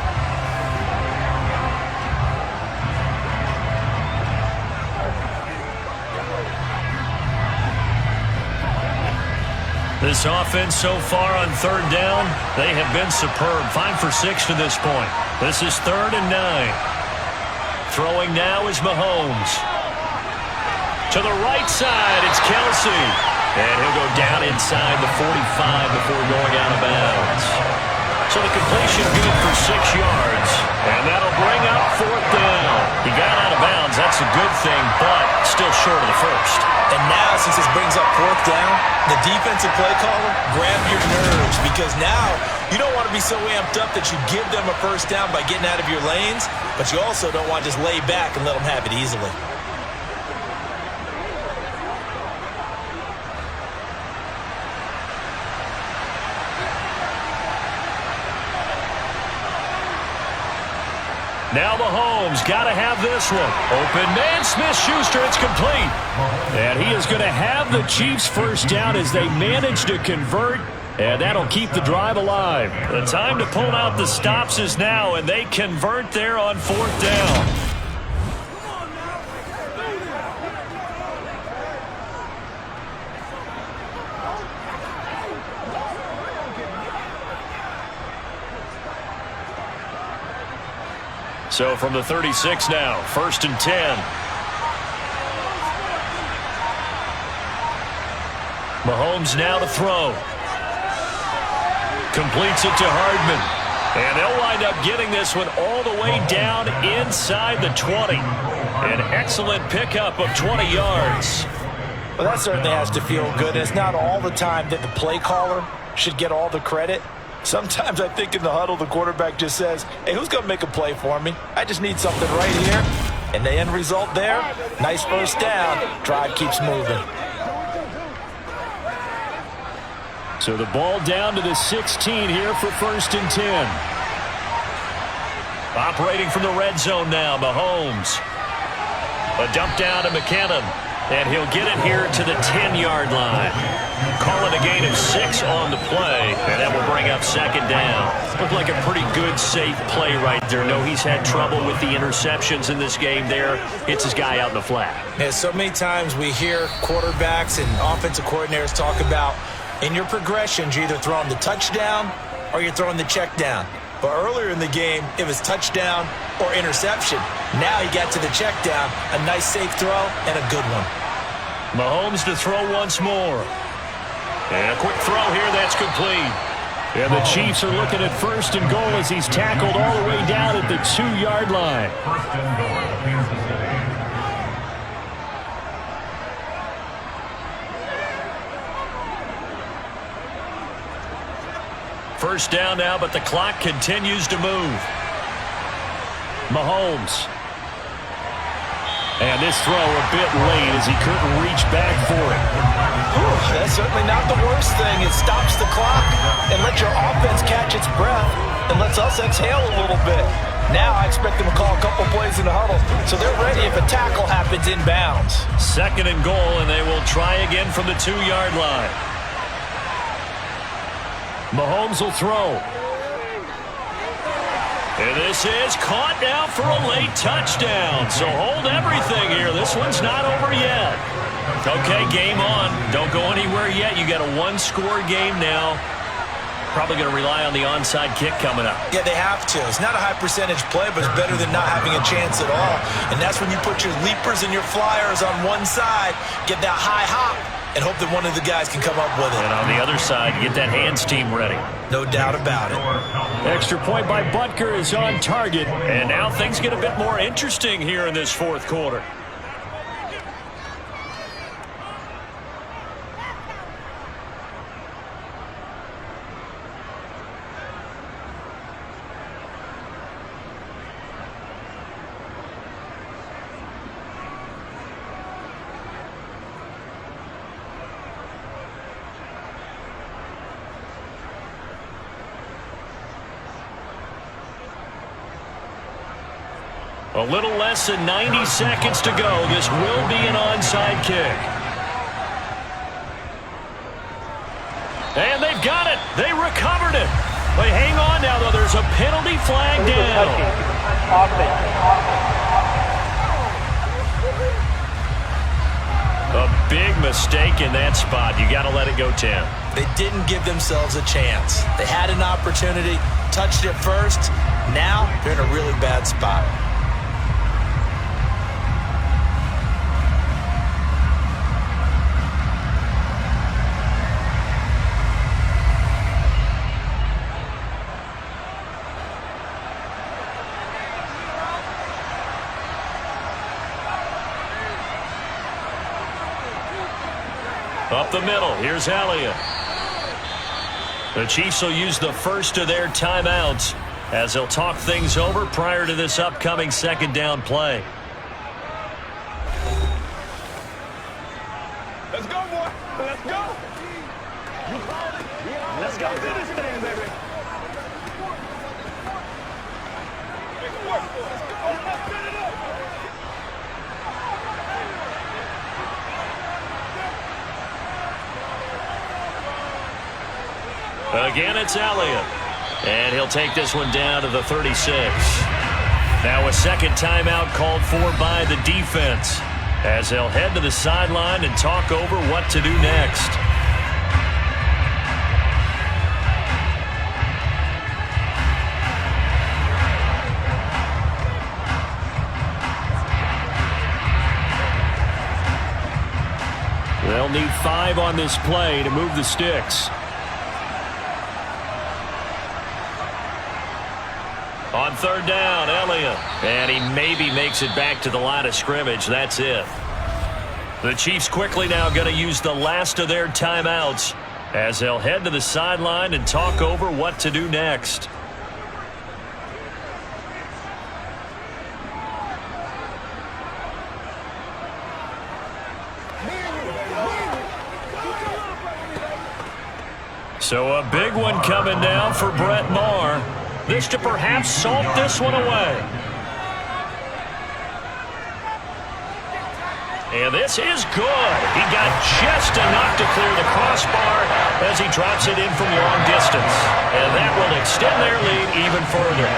This offense so far on 3rd down, they have been superb. 5 for 6 to this point. This is 3rd and 9. Throwing now is Maholmes. To the right side, it's Kelsey. And he'll go down inside the 45 before going out of bounds. So the completion good for 6 yards. And that'll bring up 4th down. He got out of bounds. That's a good thing, but still short of the first. And now, since this brings up 4th down, the defensive play caller, grab your nerves because now you don't want to be so amped up that you give them a 1st down by getting out of your lanes, but you also don't want to just lay back and let them have it easily. Now Maholmes got to have this one. Open man, Smith-Schuster, it's complete. And he is going to have the Chiefs 1st down as they manage to convert, and that'll keep the drive alive. The time to pull out the stops is now, and they convert there on 4th down. So from the 36 now, 1st and 10. Maholmes now to throw. Completes it to Hardman. And they'll wind up getting this one all the way down inside the 20. An excellent pickup of 20 yards. Well, that certainly has to feel good. It's not all the time that the play caller should get all the credit. Sometimes I think in the huddle, the quarterback just says, hey, who's going to make a play for me? I just need something right here. And the end result there, nice first down. Drive keeps moving. So the ball down to the 16 here for 1st and 10. Operating from the red zone now, Maholmes. A dump down to McKinnon. And he'll get it here to the 10-yard line. Call it a gain of 6 on the play, and that will bring up 2nd down. Looked like a pretty good, safe play right there. No, he's had trouble with the interceptions in this game there. Hits his guy out in the flat. Yeah, so many times we hear quarterbacks and offensive coordinators talk about in your progressions, you're either throwing the touchdown or you're throwing the check down. But earlier in the game, it was touchdown or interception. Now he got to the check down, a nice safe throw and a good one. Mahomes to throw once more. And a quick throw here, that's complete. And the Chiefs are looking at 1st and goal as he's tackled all the way down at the 2-yard line. 1st and goal, Kansas City. First down now, but the clock continues to move. Mahomes. And this throw a bit late as he couldn't reach back for it. That's certainly not the worst thing. It stops the clock and lets your offense catch its breath and lets us exhale a little bit. Now I expect them to call a couple plays in the huddle, so they're ready if a tackle happens inbounds. 2nd and goal, and they will try again from the 2-yard line. Mahomes will throw. And this is caught now for a late touchdown. So hold everything here. This one's not over yet. Okay, game on. Don't go anywhere yet. You got a 1-score game now. Probably going to rely on the onside kick coming up. Yeah, they have to. It's not a high percentage play, but it's better than not having a chance at all. And that's when you put your leapers and your flyers on one side, get that high hop, and hope that one of the guys can come up with it. And on the other side, you get that hands team ready. No doubt about it. Extra point by Butker is on target. And now things get a bit more interesting here in this 4th quarter. A little less than 90 seconds to go. This will be an onside kick. And they've got it. They recovered it. But hang on now, though. There's a penalty flag down. A big mistake in that spot. You got to let it go, Tim. They didn't give themselves a chance. They had an opportunity, touched it first. Now they're in a really bad spot. Up the middle, here's Elliott. The Chiefs will use the first of their timeouts as they'll talk things over prior to this upcoming 2nd down play. Let's go, boy. Let's go. Let's go do this thing, baby. Make it work. Let's go. Let's set it up. Again, it's Elliott. And he'll take this one down to the 36. Now a 2nd timeout called for by the defense as they'll head to the sideline and talk over what to do next. They'll need 5 on this play to move the sticks. On 3rd down, Elliott. And he maybe makes it back to the line of scrimmage. That's it. The Chiefs quickly now going to use the last of their timeouts as they'll head to the sideline and talk over what to do next. So a big one coming down for Brett Maher. This to perhaps salt this one away. And this is good. He got just enough to clear the crossbar as he drops it in from long distance. And that will extend their lead even further.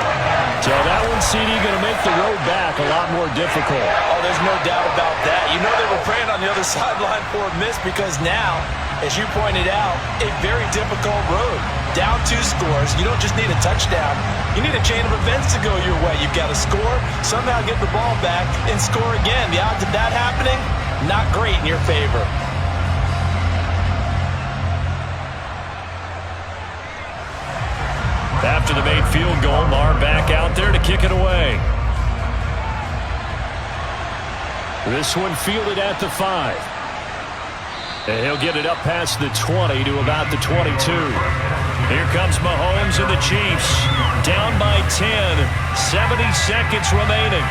So that one, CD, going to make the road back a lot more difficult. Oh, there's no doubt about that. You know they were praying on the other sideline for a miss because now, as you pointed out, a very difficult road. Down 2 scores. You don't just need a touchdown. You need a chain of events to go your way. You've got to score, somehow get the ball back, and score again. The odds of that happening, not great in your favor. After the made field goal, Maher back out there to kick it away. This one fielded at the 5. And he'll get it up past the 20 to about the 22. Here comes Mahomes and the Chiefs. Down by 10. 70 seconds remaining.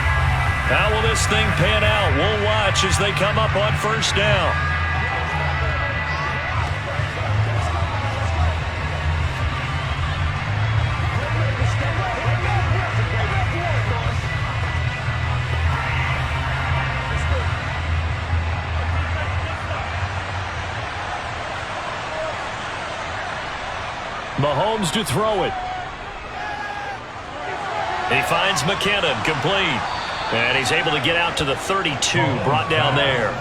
How will this thing pan out? We'll watch as they come up on first down. Mahomes to throw it. He finds McKinnon, complete. And he's able to get out to the 32, brought down there.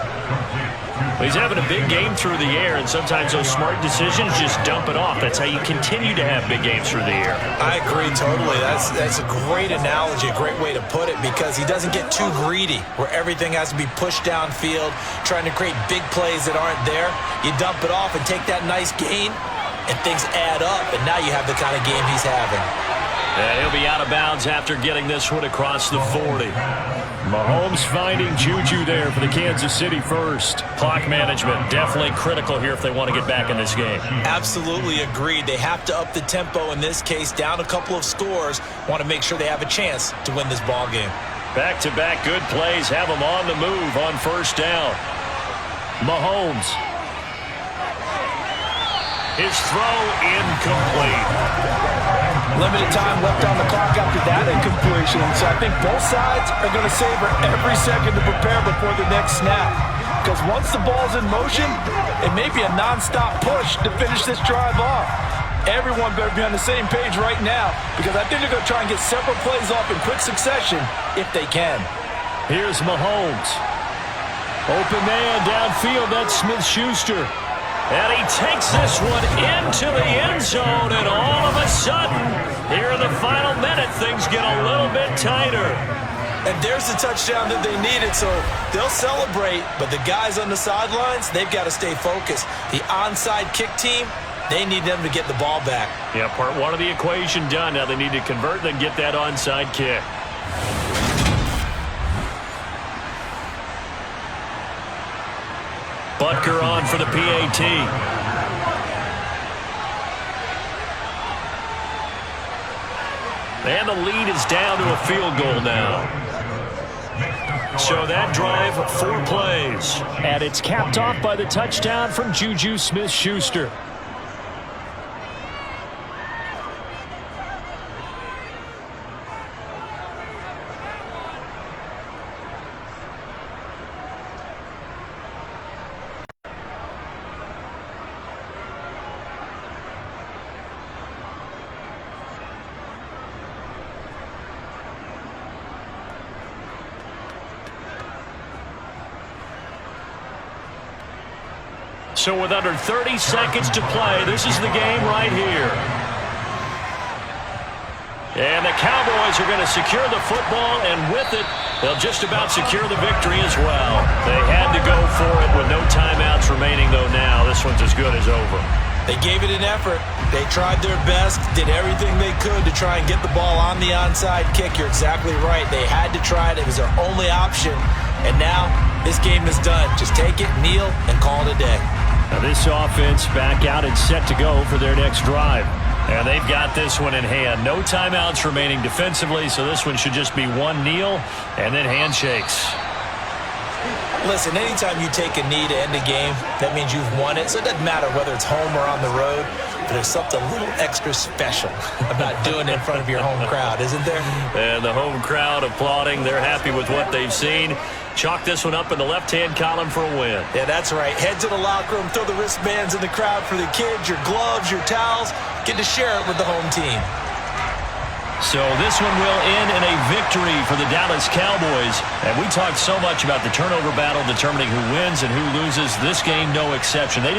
He's having a big game through the air, and sometimes those smart decisions just dump it off. That's how you continue to have big games through the air. I agree totally. That's a great analogy, a great way to put it, because he doesn't get too greedy where everything has to be pushed downfield, trying to create big plays that aren't there. You dump it off and take that nice gain, and things add up, and now you have the kind of game he's having. And he'll be out of bounds after getting this one across the 40. Mahomes finding Juju there for the Kansas City first. Clock management definitely critical here if they want to get back in this game. Absolutely agreed. They have to up the tempo in this case, down a couple of scores. Want to make sure they have a chance to win this ball game. Back-to-back good plays have them on the move on first down. Mahomes. His throw incomplete. Limited time left on the clock after that incompletion. So I think both sides are going to savor every second to prepare before the next snap. Because once the ball's in motion, it may be a nonstop push to finish this drive off. Everyone better be on the same page right now, because I think they're going to try and get several plays off in quick succession if they can. Here's Mahomes. Open man downfield. That's Smith-Schuster. And he takes this one into the end zone, and all of a sudden, here in the final minute, things get a little bit tighter. And there's the touchdown that they needed, so they'll celebrate, but the guys on the sidelines, they've got to stay focused. The onside kick team, they need them to get the ball back. Yeah, part one of the equation done. Now they need to convert, then get that onside kick. Butker on for the PAT. And the lead is down to a field goal now. So that drive, 4 plays. And it's capped off by the touchdown from Juju Smith-Schuster. So with under 30 seconds to play, this is the game right here. And the Cowboys are going to secure the football, and with it, they'll just about secure the victory as well. They had to go for it with no timeouts remaining, though now this one's as good as over. They gave it an effort. They tried their best, did everything they could to try and get the ball on the onside kick. You're exactly right. They had to try it. It was their only option. And now this game is done. Just take it, kneel, and call it a day. Now this offense back out and set to go for their next drive. And they've got this one in hand. No timeouts remaining defensively, so this one should just be one kneel and then handshakes. Listen, anytime you take a knee to end a game, that means you've won it. So it doesn't matter whether it's home or on the road. But there's something a little extra special about doing it in front of your home crowd, isn't there? And the home crowd applauding. They're happy with what they've seen. Chalk this one up in the left-hand column for a win. Yeah, that's right. Head to the locker room, throw the wristbands in the crowd for the kids, your gloves, your towels. Get to share it with the home team. So this one will end in a victory for the Dallas Cowboys. And we talked so much about the turnover battle determining who wins and who loses. This game, no exception. They didn't